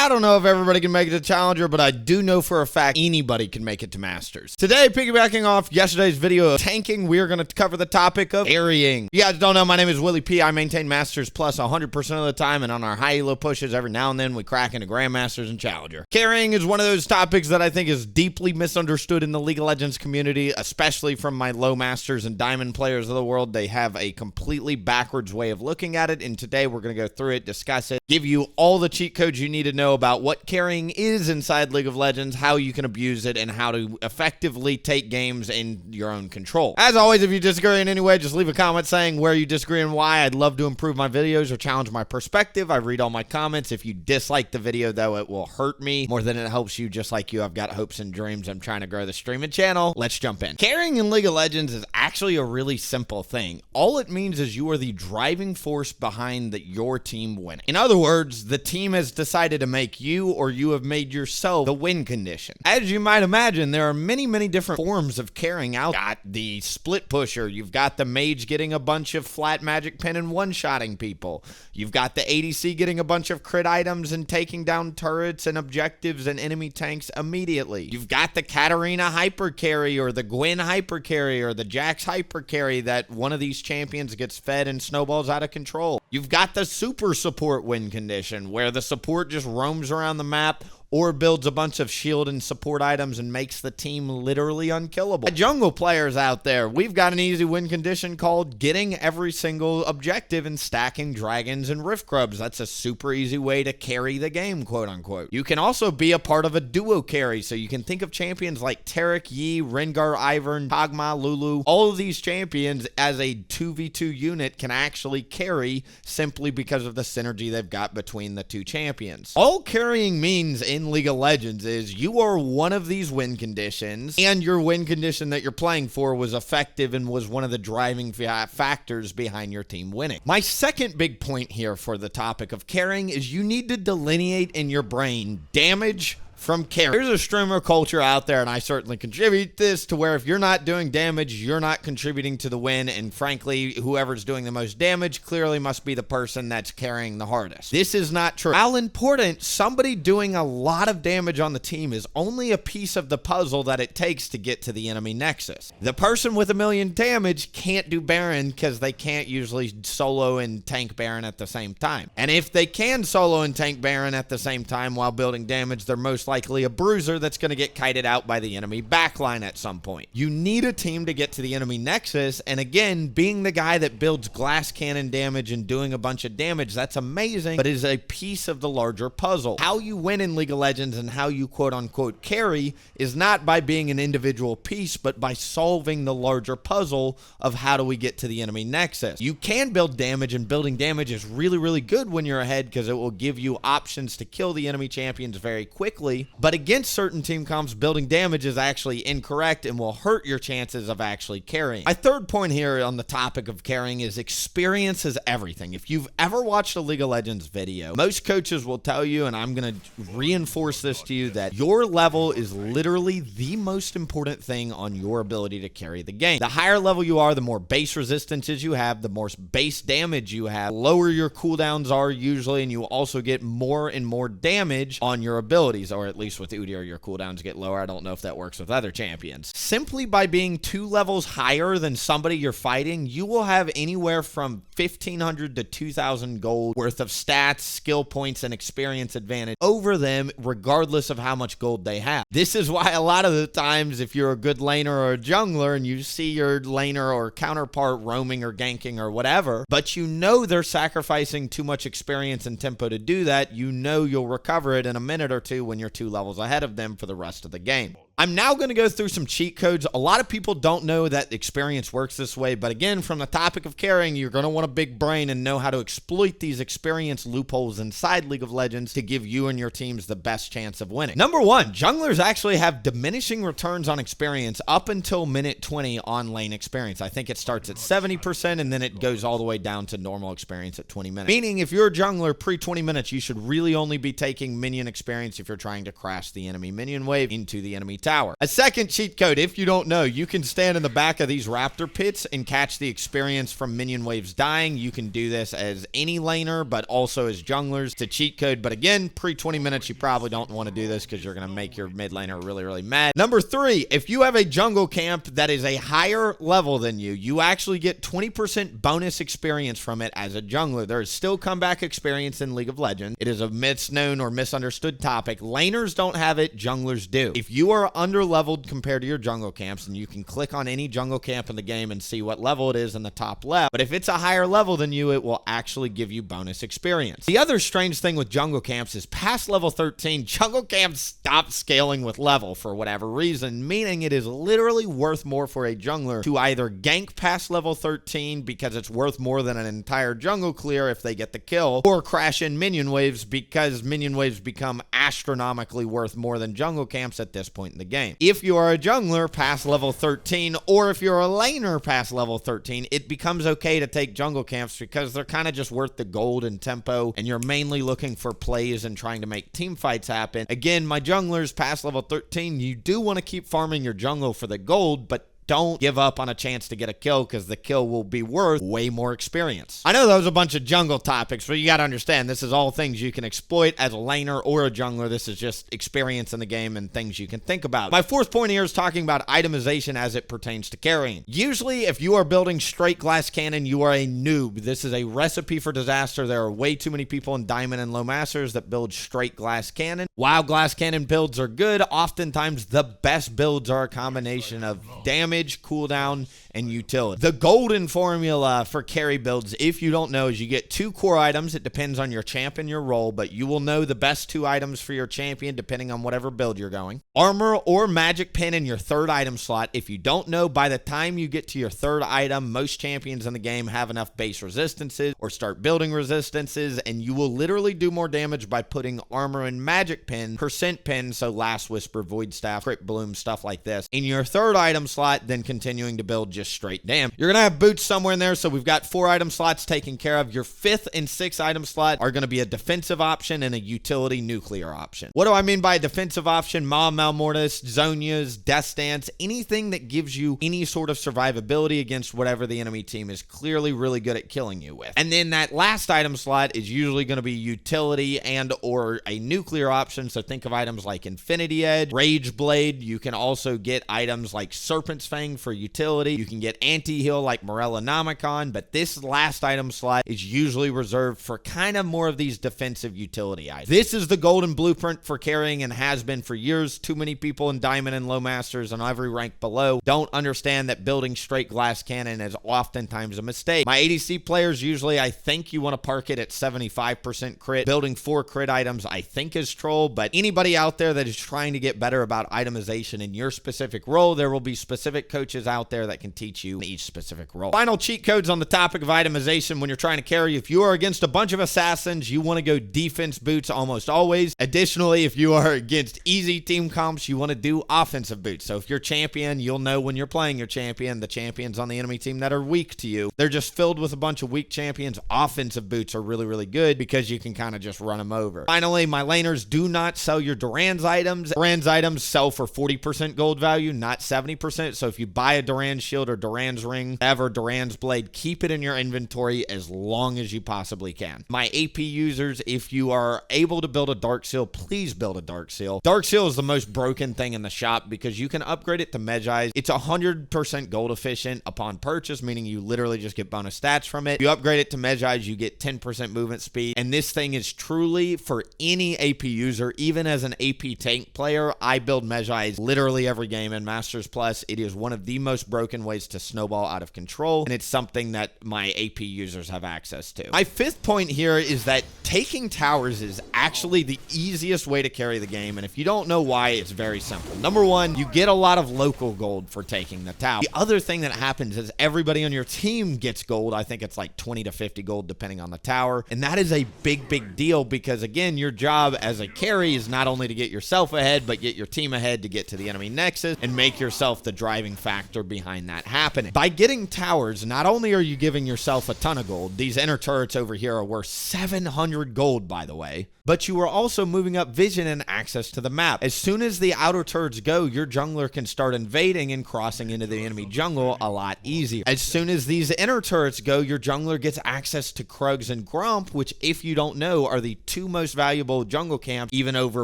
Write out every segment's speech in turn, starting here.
I don't know if everybody can make it to Challenger, but I do know for a fact anybody can make it to Masters. Today, piggybacking off yesterday's video of tanking, we are going to cover the topic of carrying. You guys don't know, my name is WillieP. I maintain Masters Plus 100% of the time, and on our high elo pushes, every now and then we crack into Grandmasters and Challenger. Carrying is one of those topics that I think is deeply misunderstood in the League of Legends community, especially from my low Masters and Diamond players of the world. They have a completely backwards way of looking at it, and today we're going to go through it, discuss it, give you all the cheat codes you need to know about what carrying is inside League of Legends, how you can abuse it, and how to effectively take games in your own control. As always, if you disagree in any way, just leave a comment saying where you disagree and why. I'd love to improve my videos or challenge my perspective. I read all my comments. If you dislike the video, though, it will hurt me more than it helps you. Just like you, I've got hopes and dreams. I'm trying to grow the streaming channel. Let's jump in. Carrying in League of Legends is actually a really simple thing. All it means is you are the driving force behind your team winning. In other words, the team has decided to make you, or you have made yourself, the win condition. As you might imagine, there are many different forms of carrying out. You've got the split pusher. You've got the mage getting a bunch of flat magic pen and one-shotting people. You've got the ADC getting a bunch of crit items and taking down turrets and objectives and enemy tanks immediately. You've got the Katarina hyper carry, or the Gwen hyper carry, or the Jax hyper carry that one of these champions gets fed and snowballs out of control. You've got the super support win condition, where the support just roams around the map or builds a bunch of shield and support items and makes the team literally unkillable. Jungle players out there, we've got an easy win condition called getting every single objective and stacking dragons and rift grubs. That's a super easy way to carry the game, quote unquote. You can also be a part of a duo carry, so you can think of champions like Taric, Yi, Rengar, Ivern, Kog'Maw, Lulu. All of these champions as a 2v2 unit can actually carry simply because of the synergy they've got between the two champions. All carrying means in League of Legends is you are one of these win conditions, and your win condition that you're playing for was effective and was one of the driving factors behind your team winning. My second big point here for the topic of carrying is you need to delineate in your brain damage from carry. There's a streamer culture out there, and I certainly contribute this, to where if you're not doing damage, you're not contributing to the win, and frankly, whoever's doing the most damage clearly must be the person that's carrying the hardest. This is not true. While important, somebody doing a lot of damage on the team is only a piece of the puzzle that it takes to get to the enemy nexus. The person with 1,000,000 damage can't do Baron because they can't usually solo and tank Baron at the same time. And if they can solo and tank Baron at the same time while building damage, they're most likely a bruiser that's going to get kited out by the enemy backline at some point. You need a team to get to the enemy nexus, and again, being the guy that builds glass cannon damage and doing a bunch of damage, that's amazing, but is a piece of the larger puzzle. How you win in League of Legends and how you quote-unquote carry is not by being an individual piece, but by solving the larger puzzle of how do we get to the enemy nexus. You can build damage, and building damage is really good when you're ahead because it will give you options to kill the enemy champions very quickly. But against certain team comps, building damage is actually incorrect and will hurt your chances of actually carrying. My third point here on the topic of carrying is experience is everything. If you've ever watched a League of Legends video, most coaches will tell you, and I'm going to reinforce this to you, that your level is literally the most important thing on your ability to carry the game. The higher level you are, the more base resistances you have, the more base damage you have, the lower your cooldowns are usually, and you also get more and more damage on your abilities, or at least with Udyr, your cooldowns get lower. I don't know if that works with other champions. Simply by being 2 levels higher than somebody you're fighting, you will have anywhere from 1,500 to 2,000 gold worth of stats, skill points, and experience advantage over them, regardless of how much gold they have. This is why a lot of the times, if you're a good laner or a jungler and you see your laner or counterpart roaming or ganking or whatever, but you know they're sacrificing too much experience and tempo to do that, you know you'll recover it in a minute or two when you're 2 levels ahead of them for the rest of the game. I'm now going to go through some cheat codes. A lot of people don't know that experience works this way, but again, from the topic of carrying, you're going to want a big brain and know how to exploit these experience loopholes inside League of Legends to give you and your teams the best chance of winning. Number 1, junglers actually have diminishing returns on experience up until minute 20 on lane experience. I think it starts at 70% and then it goes all the way down to normal experience at 20 minutes. Meaning if you're a jungler pre-20 minutes, you should really only be taking minion experience if you're trying to crash the enemy minion wave into the enemy tower. A second cheat code, if you don't know, you can stand in the back of these raptor pits and catch the experience from minion waves dying. You can do this as any laner, but also as junglers. It's a cheat code, but again, pre-20 minutes, you probably don't want to do this because you're going to make your mid laner really, really mad. Number 3, if you have a jungle camp that is a higher level than you, you actually get 20% bonus experience from it as a jungler. There is still comeback experience in League of Legends. It is a misknown or misunderstood topic. Laners don't have it, junglers do. If you are under-leveled compared to your jungle camps, and you can click on any jungle camp in the game and see what level it is in the top left, but if it's a higher level than you, it will actually give you bonus experience. The other strange thing with jungle camps is past level 13, jungle camps stop scaling with level for whatever reason, meaning it is literally worth more for a jungler to either gank past level 13 because it's worth more than an entire jungle clear if they get the kill, or crash in minion waves because minion waves become astronomically worth more than jungle camps at this point in the game. If you are a jungler past level 13, or if you're a laner past level 13, it becomes okay to take jungle camps because they're kind of just worth the gold and tempo, and you're mainly looking for plays and trying to make team fights happen. Again, my junglers past level 13, you do want to keep farming your jungle for the gold, but don't give up on a chance to get a kill because the kill will be worth way more experience. I know that was a bunch of jungle topics, but you got to understand this is all things you can exploit as a laner or a jungler. This is just experience in the game and things you can think about. My fourth point here is talking about itemization as it pertains to carrying. Usually, if you are building straight glass cannon, you are a noob. This is a recipe for disaster. There are way too many people in Diamond and Low Masters that build straight glass cannon. While glass cannon builds are good, oftentimes the best builds are a combination of damage, cooldown, and utility. The golden formula for carry builds, if you don't know, is you get 2 core items. It depends on your champ and your role, but you will know the best 2 items for your champion depending on whatever build you're going. Armor or magic pin in your 3rd item slot. If you don't know, by the time you get to your 3rd item, most champions in the game have enough base resistances or start building resistances, and you will literally do more damage by putting armor and magic pin, percent pin, so Last Whisper, Void Staff, Crypt Bloom, stuff like this, in your 3rd item slot, then continuing to build just straight damn. You're gonna have boots somewhere in there, so we've got 4 item slots taken care of. Your 5th and 6th item slot are gonna be a defensive option and a utility nuclear option. What do I mean by a defensive option? Maw, Malmortis, Zonias, Death Stance, anything that gives you any sort of survivability against whatever the enemy team is clearly really good at killing you with. And then that last item slot is usually gonna be utility and or a nuclear option, so think of items like Infinity Edge, Rage Blade. You can also get items like Serpent's Fang for utility. You can get anti-heal like Morellonomicon, but this last item slot is usually reserved for kind of more of these defensive utility items. This is the golden blueprint for carrying and has been for years. Too many people in Diamond and Low Masters and every rank below don't understand that building straight glass cannon is oftentimes a mistake. My ADC players usually, I think you want to park it at 75% crit. Building 4 crit items, I think, is troll, but anybody out there that is trying to get better about itemization in your specific role, there will be specific coaches out there that can teach you each specific role. Final cheat codes on the topic of itemization when you're trying to carry. If you are against a bunch of assassins, you want to go defense boots almost always. Additionally, if you are against easy team comps, you want to do offensive boots. So if you're champion, you'll know when you're playing your champion, the champions on the enemy team that are weak to you, they're just filled with a bunch of weak champions. Offensive boots are really, really good because you can kind of just run them over. Finally, my laners, do not sell your Duran's items. Duran's items sell for 40% gold value, not 70%. So if you buy a Duran's shield or Duran's ring, ever Duran's blade, keep it in your inventory as long as you possibly can. My AP users, if you are able to build a Dark Seal, please build a Dark Seal. Dark Seal is the most broken thing in the shop because you can upgrade it to Medjai's. It's 100% gold efficient upon purchase, meaning you literally just get bonus stats from it. You upgrade it to Medjai's, you get 10% movement speed, and this thing is truly for any AP user. Even as an AP tank player, I build Medjai's literally every game in Masters Plus. It is one of the most broken ways to snowball out of control, and it's something that my AP users have access to. My 5th point here is that taking towers is actually the easiest way to carry the game, and if you don't know why, it's very simple. Number 1, you get a lot of local gold for taking the tower. The other thing that happens is everybody on your team gets gold. I think it's like 20 to 50 gold depending on the tower, and that is a big deal because, again, your job as a carry is not only to get yourself ahead, but get your team ahead to get to the enemy nexus and make yourself the driving factor behind that happening. By getting towers, not only are you giving yourself a ton of gold, these inner turrets over here are worth 700 gold, by the way, but you are also moving up vision and access to the map. As soon as the outer turrets go, your jungler can start invading and crossing into the enemy jungle a lot easier. As soon as these inner turrets go, your jungler gets access to Krugs and Grump, which, if you don't know, are the two most valuable jungle camps, even over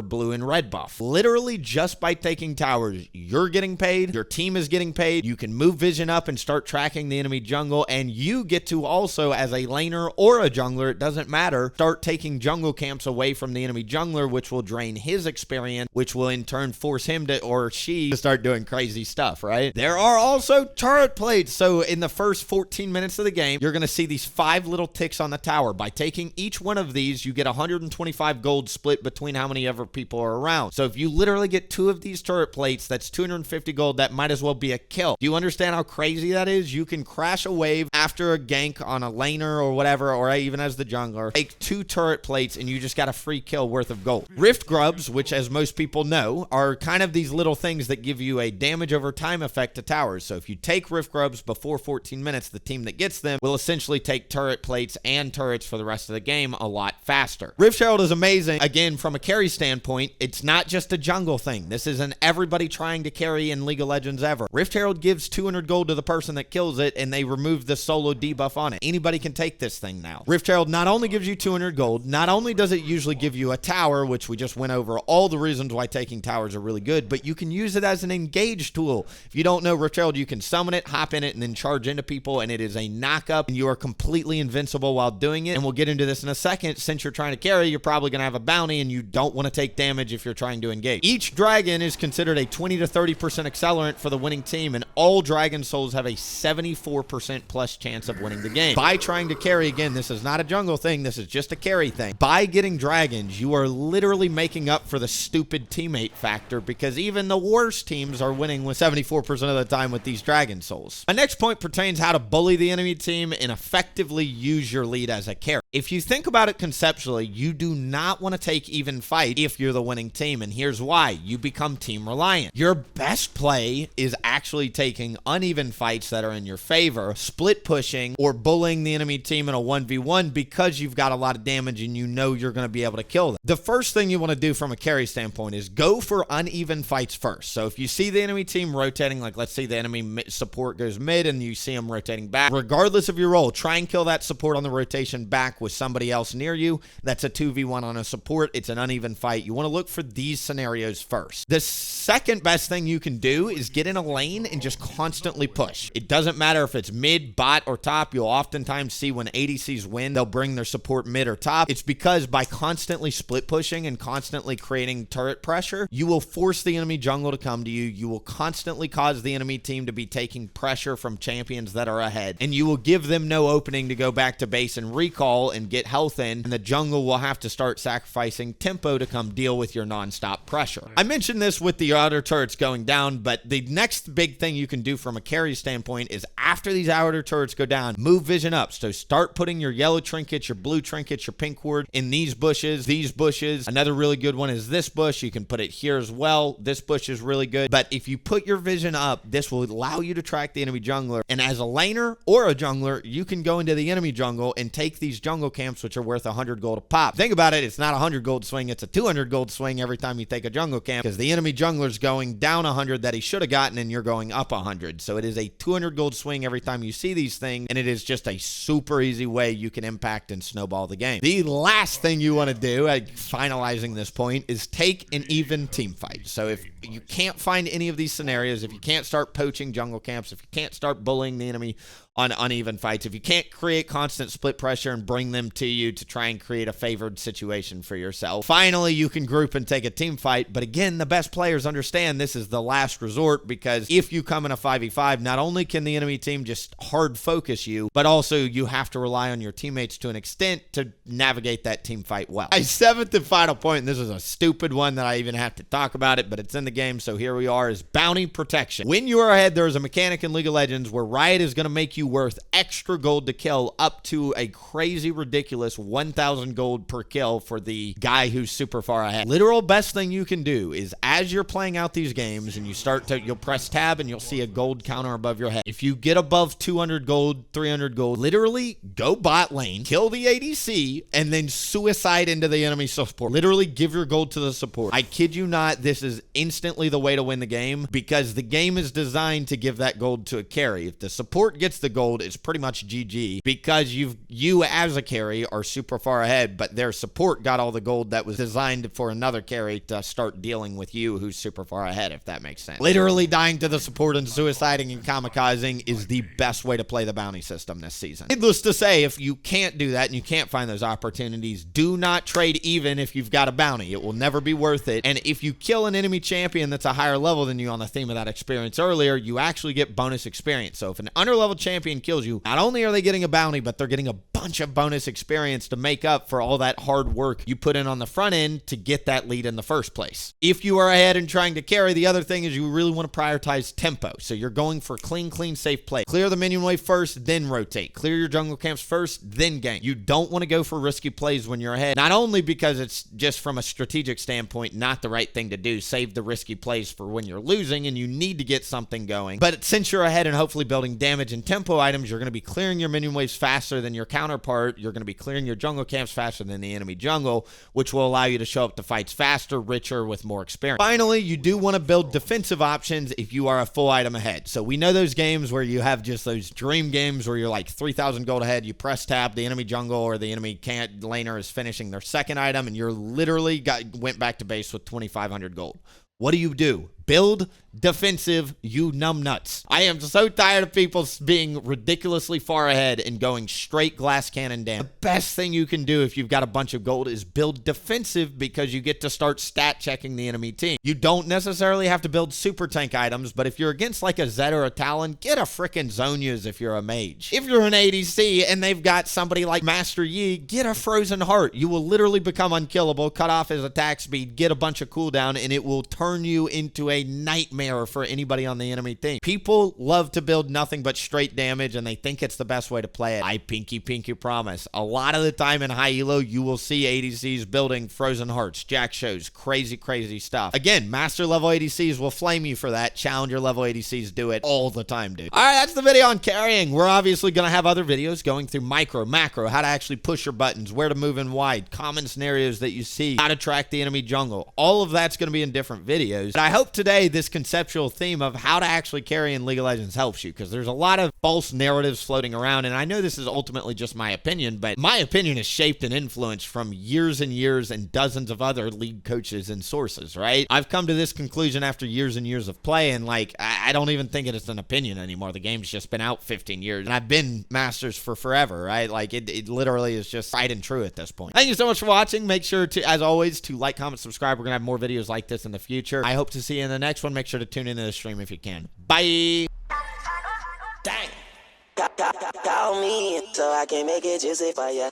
blue and red buff. Literally, just by taking towers, you're getting paid, your team is getting paid, you can move vision up and start tracking the enemy jungle, and you get to also, as a laner or a jungler, it doesn't matter, start taking jungle camps away from the enemy jungler, which will drain his experience, which will in turn force him to, or she, to start doing crazy stuff, right? There are also turret plates. So in the first 14 minutes of the game, you're going to see these 5 little ticks on the tower. By taking each one of these, you get 125 gold split between how many ever people are around. So if you literally get 2 of these turret plates, that's 250 gold. That might as well be a kill. Do you understand how crazy that is? You can crash a wave after a gank on a laner or whatever, or even as the jungler, take 2 turret plates and you just got a free kill worth of gold. Rift Grubs, which as most people know, are kind of these little things that give you a damage over time effect to towers. So if you take Rift Grubs before 14 minutes, the team that gets them will essentially take turret plates and turrets for the rest of the game a lot faster. Rift Herald is amazing. Again, from a carry standpoint, it's not just a jungle thing. This is an everybody trying to carry in League of Legends ever. Rift Herald gives 200 gold to the person that kills it, and they remove the solo debuff on it. Anybody can take this thing now. Rift Herald not only gives you 200 gold, not only does it usually give you a tower, which we just went over all the reasons why taking towers are really good, but you can use it as an engage tool. If you don't know Rift Herald, you can summon it, hop in it, and then charge into people, and it is a knock-up, and you are completely invincible while doing it. And we'll get into this in a second. Since you're trying to carry, you're probably going to have a bounty, and you don't want to take damage if you're trying to engage. Each dragon is considered a 20 to 30% accelerant for the winning team, and all dragon souls have a 74% plus chance of winning the game. By trying to carry, again, this is not a jungle thing, this is just a carry thing. By getting dragons, you are literally making up for the stupid teammate factor, because even the worst teams are winning with 74% of the time with these dragon souls. My next point pertains how to bully the enemy team and effectively use your lead as a carry. If you think about it conceptually, you do not want to take even fight if you're the winning team, and here's why. You become team reliant. Your best play is actually taking uneven fights that are in your favor, split pushing, or bullying the enemy team in a 1v1 because you've got a lot of damage and you know you're going to be able to kill them. The first thing you want to do from a carry standpoint is go for uneven fights first. So if you see the enemy team rotating, like let's say the enemy support goes mid and you see them rotating back, regardless of your role, try and kill that support on the rotation back with somebody else near you. That's a 2v1 on a support. It's an uneven fight. You want to look for these scenarios first. The second best thing you can do is get in a lane and just constantly push. It doesn't matter if it's mid, bot, or top. You'll oftentimes see when ADCs win, they'll bring their support mid or top. It's because by constantly split pushing and constantly creating turret pressure, you will force the enemy jungle to come to you. You will constantly cause the enemy team to be taking pressure from champions that are ahead, and you will give them no opening to go back to base and recall and get health in, and the jungle will have to start sacrificing tempo to come deal with your non-stop pressure. I mentioned this with the outer turrets going down, but the next big thing you can do from a carry standpoint is after these outer turrets go down, move vision up. So start putting your yellow trinkets, your blue trinkets, your pink ward in these bushes, these bushes. Another really good one is this bush. You can put it here as well. This bush is really good. But if you put your vision up, this will allow you to track the enemy jungler. And as a laner or a jungler, you can go into the enemy jungle and take these jungle camps, which are worth 100 gold a pop. Think about it. It's not a 100 gold swing. It's a 200 gold swing every time you take a jungle camp, because the enemy jungler's going down 100 that he should have gotten, and you're going up 100. So it is a 200 gold swing every time you see these things, and it is just a super easy way you can impact and snowball the game. The last thing you want to do, finalizing this point, is take an even team fight. So if you can't find any of these scenarios, if you can't start poaching jungle camps, if you can't start bullying the enemy on uneven fights, if you can't create constant split pressure and bring them to you to try and create a favored situation for yourself, finally you can group and take a team fight. But again, the best players understand this is the last resort, because if you come in a 5v5, not only can the enemy team just hard focus you, but also you have to rely on your teammates to an extent to navigate that team fight well. My seventh and final point, and this is a stupid one that I even have to talk about it, but it's in the game, so here we are, is bounty protection. When you are ahead, there is a mechanic in League of Legends where Riot is going to make you you worth extra gold to kill, up to a crazy ridiculous 1,000 gold per kill for the guy who's super far ahead. Literal best thing you can do is, as you're playing out these games and you'll press tab and you'll see a gold counter above your head. If you get above 200 gold, 300 gold, literally go bot lane, kill the ADC, and then suicide into the enemy support. Literally give your gold to the support. I kid you not, this is instantly the way to win the game, because the game is designed to give that gold to a carry. If the support gets the gold, it's pretty much GG, because you as a carry are super far ahead, but their support got all the gold that was designed for another carry to start dealing with you who's super far ahead, if that makes sense. Literally dying to the support and suiciding and kamikazing is the best way to play the bounty system this season. Needless to say, if you can't do that and you can't find those opportunities, do not trade even if you've got a bounty. It will never be worth it. And if you kill an enemy champion that's a higher level than you, on the theme of that experience earlier, you actually get bonus experience. So if an underleveled champion kills you, not only are they getting a bounty, but they're getting a bunch of bonus experience to make up for all that hard work you put in on the front end to get that lead in the first place. If you are ahead and trying to carry, the other thing is you really want to prioritize tempo. So you're going for clean, safe play. Clear the minion wave first, then rotate. Clear your jungle camps first, then gank. You don't want to go for risky plays when you're ahead. Not only because it's just from a strategic standpoint not the right thing to do, save the risky plays for when you're losing and you need to get something going. But since you're ahead and hopefully building damage and tempo items, you're going to be clearing your minion waves faster than your counterpart. You're going to be clearing your jungle camps faster than the enemy jungle, which will allow you to show up to fights faster, richer, with more experience. Finally, you do want to build defensive options if you are a full item ahead. So we know those games where you have just those dream games where you're like 3,000 gold ahead, you press tab, the enemy jungle or the enemy laner is finishing their second item, and you're literally went back to base with 2,500 gold. What do? Build defensive, you numbnuts. I am so tired of people being ridiculously far ahead and going straight glass cannon down. The best thing you can do if you've got a bunch of gold is build defensive, because you get to start stat checking the enemy team. You don't necessarily have to build super tank items, but if you're against like a Zed or a Talon, get a frickin' Zhonya's if you're a mage. If you're an ADC and they've got somebody like Master Yi, get a Frozen Heart. You will literally become unkillable, cut off his attack speed, get a bunch of cooldown, and it will turn you into a nightmare for anybody on the enemy team. People love to build nothing but straight damage, and they think it's the best way to play it. I pinky promise. A lot of the time in high elo, you will see ADCs building Frozen Hearts, Jack shows, crazy stuff. Again, master level ADCs will flame you for that. Challenger level ADCs do it all the time, dude. All right, that's the video on carrying. We're obviously going to have other videos going through micro, macro, how to actually push your buttons, where to move in wide, common scenarios that you see, how to track the enemy jungle. All of that's going to be in different videos. But I hope today this conceptual theme of how to actually carry in League of Legends helps you, because there's a lot of false narratives floating around, and I know this is ultimately just my opinion, but my opinion is shaped and influenced from years and years and dozens of other league coaches and sources, right? I've come to this conclusion after years and years of play, and like, I don't even think it's an opinion anymore. The game's just been out 15 years, and I've been Masters for forever, right? Like, it literally is just tried and true at this point. Thank you so much for watching. Make sure to, as always, to like, comment, subscribe. We're gonna have more videos like this in the future. I hope to see you in the next one. Make sure to tune into the stream if you can. Bye. Dang. Call me so I can make it juicy for ya.